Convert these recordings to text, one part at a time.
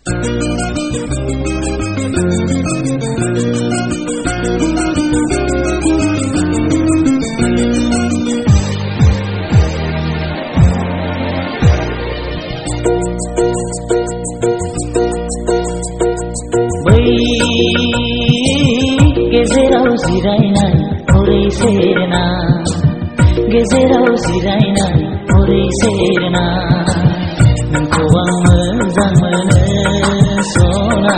गेजेराव जिरायनाय हरै सेरना गेजेराव जिरायनाय हरै सेरना नोंखौ आं मोजां मोनो सना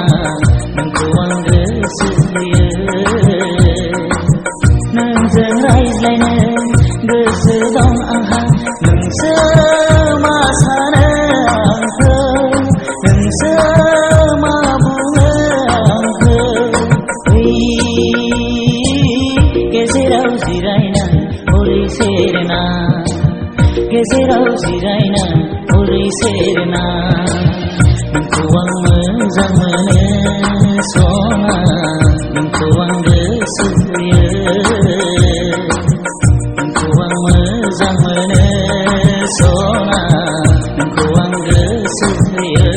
नोंखौ आं गोसो होयो नोंजों रायज्लायनो गोसो दं आंहा नोंसो मा सानो आंखौ नोंसो मा बुङो आंखौ गेजेराव जिरायनाय हरै सेरना गेजेराव जिरायनाय हरै सेरना नोंखौ आं मोजां मोनो सना नोंखौ आं गोसो होयो नोंखौ आं मोजां मोनो सना नोंखौ आं गोसो होयो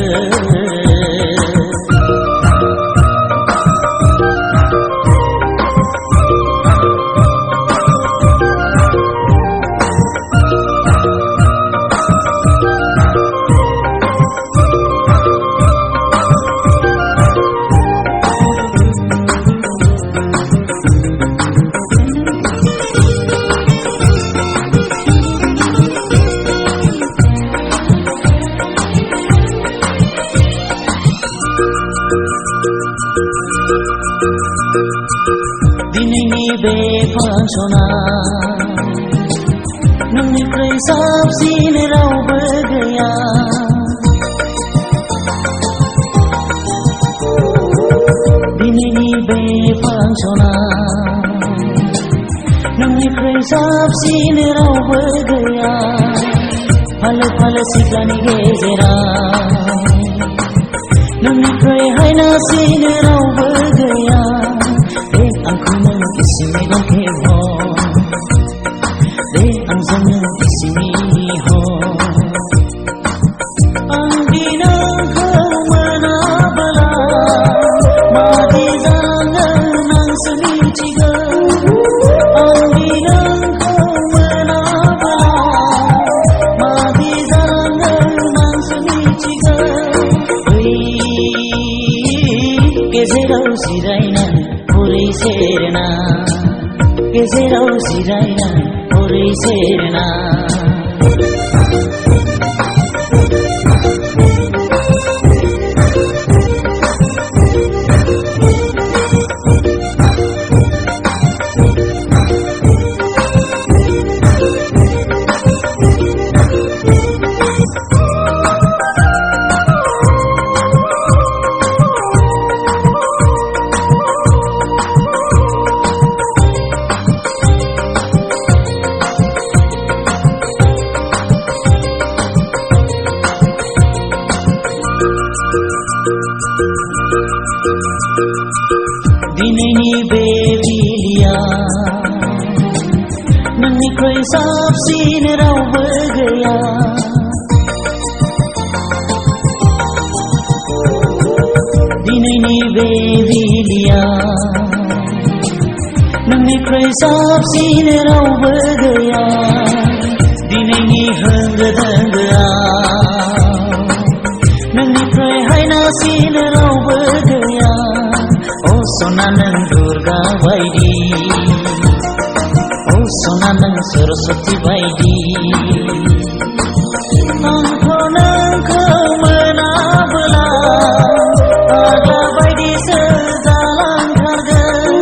दिनैनि बे फांसना नोंनिख्रुइ साबसिन रावबो गैया दिनैनि बे फांसना नोंनिख्रुइ साबसिन रावबो गैया फालो फालो सिख्लानि गेजेराव नोंनिख्रुइ हायनासिन रावबो गैया आंखौ नों एसे मेगन खेवह दे आंजों नों एसे मिनिह आं दि नोंखौ मोनाबोला मादि जागोन आंसो मिथिगौ आं दि नोंखौ मोनाबोला मादि जागोन आंसो मिथिगौ गेजेराव जिरायनाय हरै सेरना गेजेराव जिरायनाय हरै सेरना दिनैनि बे बिलिया नोंनिख्रुइ साबसिन रावबो गैया दिनैनि बे बिलिया नोंनिख्रुइ साबसिन रावबो गैया दिनैनि होंगो दोंगोआव नोंनिख्रुइ हायनासिन रावबो गैया सना नों दुर्गा बायदि सना नों सरस्वती बायदि आंखौ नोंखौ मोनाबोला फाग्ला बायदिसो जालांथारगोन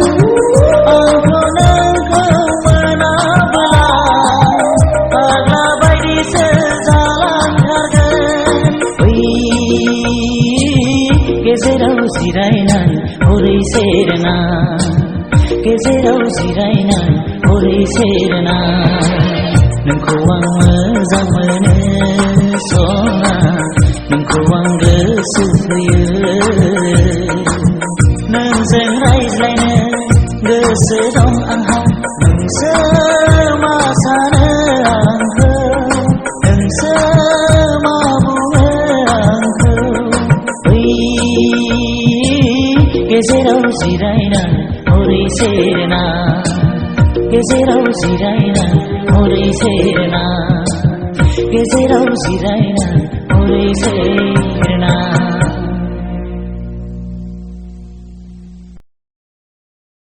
आंखौ नोंखौ मोनाबोला फाग्ला बायदिसो जालांथारगोन गेजेराव जिरायनाय हरै सेरना गेजेराव जिरायनाय हरै सेरना नोंखौ आं मोजां मोनो सना नोंखौ आं गोसो होयो नोंजों रायज्लायनो गोसो दं आंहा नोंसो मा सानो आंखौ नोंसो मा बुङो आंखौ गेजेराव जिरायना हरै सेरना गेजेराव जिरायना हरै सेरना गेजेराव जिरायना हरै सेरना